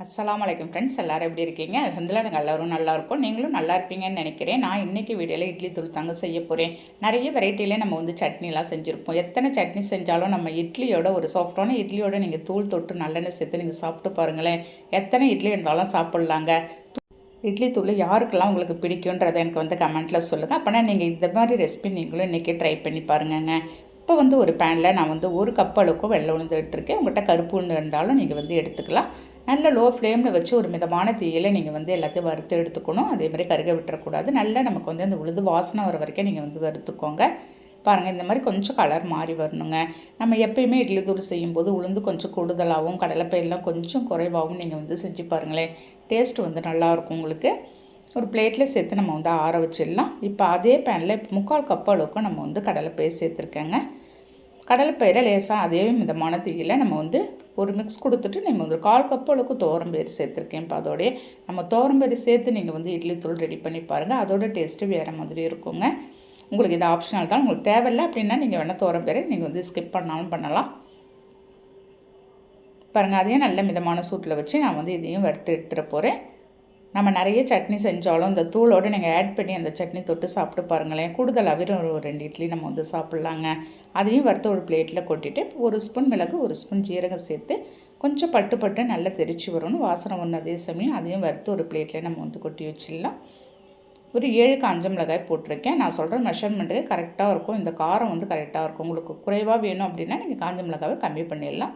அஸ்ஸலாமு அலைக்கும் ஃப்ரெண்ட்ஸ், எல்லோரும் எப்படி இருக்கீங்க? அல்ஹம்துலில்லாஹ் நாங்கள் எல்லோரும் நல்லா இருக்கோம். நீங்களும் நல்லா இருப்பீங்கன்னு நினைக்கிறேன். நான் இன்றைக்கி வீடியோவில் இட்லி தூள் தாங்க செய்ய போகிறேன். நிறைய வெரைட்டியில் நம்ம சட்னிலாம் செஞ்சுருப்போம். எத்தனை சட்னி செஞ்சாலும் நம்ம இட்லியோட ஒரு சாஃப்டான இட்லியோட நீங்கள் தூள் தொட்டு நல்லெண்ணெய் சேர்த்து நீங்கள் சாப்பிட்டு பாருங்களேன். எத்தனை இட்லி இருந்தாலும் சாப்பிட்லாங்க. இட்லி தூள் யாருக்கெல்லாம் உங்களுக்கு பிடிக்குன்றதை எனக்கு கமெண்ட்டில் சொல்லுங்கள். அப்போனா நீங்கள் இந்த மாதிரி ரெசிபி நீங்களும் இன்றைக்கி ட்ரை பண்ணி பாருங்கங்க. இப்போ ஒரு பேனில் நான் ஒரு கப் அளவுக்கு வெள்ளை உளுந்து எடுத்திருக்கேன். உங்கள்கிட்ட கருப்பு உளுந்து இருந்தாலும் நீங்கள் எடுத்துக்கலாம். நல்ல லோ ஃப்ளேமில் வச்சு ஒரு மிதமான தீயில் நீங்கள் எல்லாத்தையும் வறுத்து எடுத்துக்கணும். அதேமாதிரி கருக விட்டுறக்கூடாது. நல்லா நமக்கு அந்த உளுந்து வாசனை வர வரைக்கும் நீங்கள் வறுத்துக்கோங்க. பாருங்கள், இந்த மாதிரி கொஞ்சம் கலர் மாறி வரணுங்க. நம்ம எப்பயுமே இட்லி தூள் செய்யும்போது உளுந்து கொஞ்சம் கூடுதலாகவும் கடலைப்பயிரெலாம் கொஞ்சம் குறைவாகவும் நீங்கள் செஞ்சு பாருங்களேன். டேஸ்ட்டு நல்லாயிருக்கும் உங்களுக்கு. ஒரு பிளேட்டில் சேர்த்து நம்ம ஆற வச்சிடலாம். இப்போ அதே பேனில் 3/4 கப் அளவுக்கு நம்ம கடலைப்பயிர் சேர்த்துருக்கேங்க. கடலைப்பயிரை லேசாக அதே மிதமான தீயில் நம்ம ஒரு மிக்ஸ் கொடுத்துட்டு நம்ம 1/4 கப் அளவுக்கு துவரம்பயிறு சேர்த்துருக்கேன். இப்போ அதோடைய நம்ம துவரம்பயிறு சேர்த்து நீங்கள் இட்லி தூள் ரெடி பண்ணி பாருங்கள். அதோட டேஸ்ட்டு வேறு மாதிரி இருக்குங்க. உங்களுக்கு இது ஆப்ஷனல் தான். உங்களுக்கு தேவையில்லை அப்படின்னா நீங்கள் வேணால் துவரம்பயிரை நீங்கள் ஸ்கிப் பண்ணாலும் பண்ணலாம். பாருங்கள், அதையும் நல்ல மிதமான சூட்டில் வச்சு நான் இதையும் வறுத்து எடுத்துகிட்டு போகிறேன். நம்ம நிறைய சட்னி செஞ்சாலும் இந்த தூளோடு நீங்கள் ஆட் பண்ணி அந்த சட்னி தொட்டு சாப்பிட்டு பாருங்களேன். கூடுதலாகவே ஒரு 2 இட்லி நம்ம சாப்பிட்லாங்க. அதையும் வறுத்து ஒரு பிளேட்டில் கொட்டிட்டு 1 ஸ்பூன் மிளகு 1 ஸ்பூன் ஜீரகம் சேர்த்து கொஞ்சம் பட்டு நல்லா தெரிச்சு வரணும். வாசனை ஒன்று அதே சமயம் அதையும் வறுத்து ஒரு பிளேட்டில் நம்ம கொட்டி வச்சிடலாம். ஒரு 7 காஞ்ச மிளகாய் போட்டிருக்கேன். நான் சொல்கிற மெஷர்மெண்ட்டுக்கு கரெக்டாக இருக்கும். இந்த காரம் கரெக்டாக இருக்கும். உங்களுக்கு குறைவாக வேணும் அப்படின்னா நீங்கள் காஞ்ச மிளகாவை கம்மி பண்ணிடலாம்.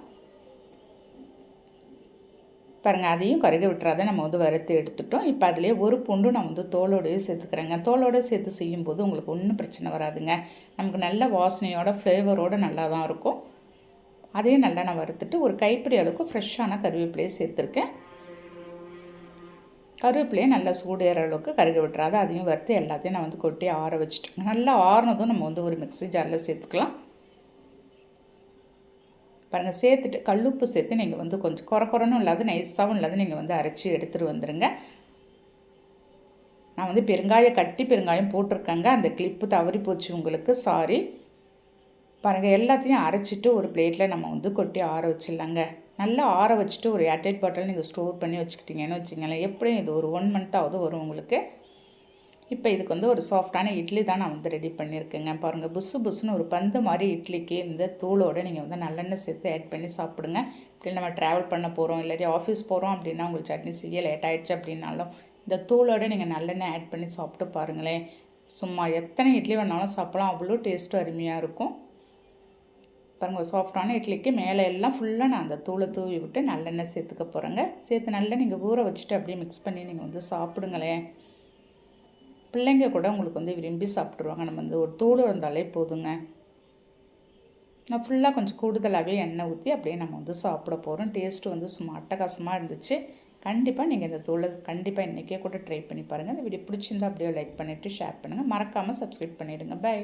பாருங்கள், அதையும் கருக விட்டுறாத நம்ம வறுத்து எடுத்துட்டோம். இப்போ அதிலே ஒரு பூண்டு நான் தோலோடையே சேர்த்துக்கிறேங்க. தோலோடு சேர்த்து செய்யும்போது உங்களுக்கு ஒன்றும் பிரச்சனை வராதுங்க. நமக்கு நல்ல வாசனையோட ஃப்ளேவரோடு நல்லா தான் இருக்கும். அதையும் நல்லா நான் வறுத்துட்டு ஒரு கைப்பிடி அளவுக்கு ஃப்ரெஷ்ஷான கருவேப்பிலையை சேர்த்துருக்கேன். கருவேப்பிலையை நல்லா சூடு ஏற அளவுக்கு கருக விட்டுறாத அதையும் வறுத்து எல்லாத்தையும் நான் கொட்டி ஆற வச்சுட்டேன். நல்லா ஆறினதும் நம்ம ஒரு மிக்ஸி ஜாரில் சேர்த்துக்கலாம். பாருங்கள், சேர்த்துட்டு கல்லுப்பு சேர்த்து நீங்கள் கொஞ்சம் குறன்னு இல்லாத நைஸாகவும் இல்லாத நீங்கள் அரைச்சி எடுத்துகிட்டு வந்துடுங்க. நான் பெருங்காயம் கட்டி பெருங்காயம் போட்டிருக்கேங்க. அந்த கிளிப்பு தவறி போச்சு உங்களுக்கு, சாரி. பாருங்கள், எல்லாத்தையும் அரைச்சிட்டு ஒரு பிளேட்டில் நம்ம கொட்டி ஆற வச்சிடலாங்க. நல்லா ஆற வச்சுட்டு ஒரு ஏர்டைட் பாட்டில் நீங்கள் ஸ்டோர் பண்ணி வச்சுக்கிட்டிங்கன்னு வச்சுங்களேன். எப்படியும் இது ஒரு 1 மந்த்தாவது வரும் உங்களுக்கு. இப்போ இதுக்கு ஒரு சாஃப்டான இட்லி தான் நான் ரெடி பண்ணியிருக்கேங்க. பாருங்கள், புஸ்ஸு புஸ்ஸுன்னு ஒரு பந்து மாதிரி இட்லிக்கு இந்த தூளோடு நீங்கள் நல்லெண்ணெய் சேர்த்து ஆட் பண்ணி சாப்பிடுங்க. இப்படி நம்ம ட்ராவல் பண்ண போகிறோம் இல்லாட்டி ஆஃபீஸ் போகிறோம் அப்படின்னா உங்களுக்கு சட்னி செய்ய லேட் ஆகிடுச்சு அப்படின்னாலும் இந்த தூளோடு நீங்கள் நல்லெண்ணெய் ஆட் பண்ணி சாப்பிட்டு பாருங்களேன். சும்மா எத்தனை இட்லி வேணாலும் சாப்பிடலாம். அவ்வளோ டேஸ்ட்டும் அருமையாக இருக்கும். பாருங்கள், சாஃப்டான இட்லிக்கு மேலே எல்லாம் ஃபுல்லாக நான் அந்த தூளை தூவி விட்டு நல்லெண்ணெய் சேர்த்துக்க போகிறேங்க. சேர்த்து நல்லா நீங்கள் ஊற வச்சுட்டு அப்படியே மிக்ஸ் பண்ணி நீங்கள் சாப்பிடுங்களேன். பிள்ளைங்க கூட உங்களுக்கு விரும்பி சாப்பிட்ருவாங்க. நம்ம ஒரு தூள் இருந்தாலே போதுங்க. நான் ஃபுல்லாக கொஞ்சம் கூடுதலாகவே எண்ணெய் ஊற்றி அப்படியே நம்ம சாப்பிட போகிறோம். டேஸ்ட்டு சும்மா அட்டகாசமாக இருந்துச்சு. கண்டிப்பாக நீங்கள் இந்த தூளை கண்டிப்பாக இன்றைக்கே கூட ட்ரை பண்ணி பாருங்கள். இந்த வீடியோ பிடிச்சிருந்தா அப்படியே லைக் பண்ணிவிட்டு ஷேர் பண்ணுங்கள். மறக்காமல் சப்ஸ்கிரைப் பண்ணிவிடுங்க. பை.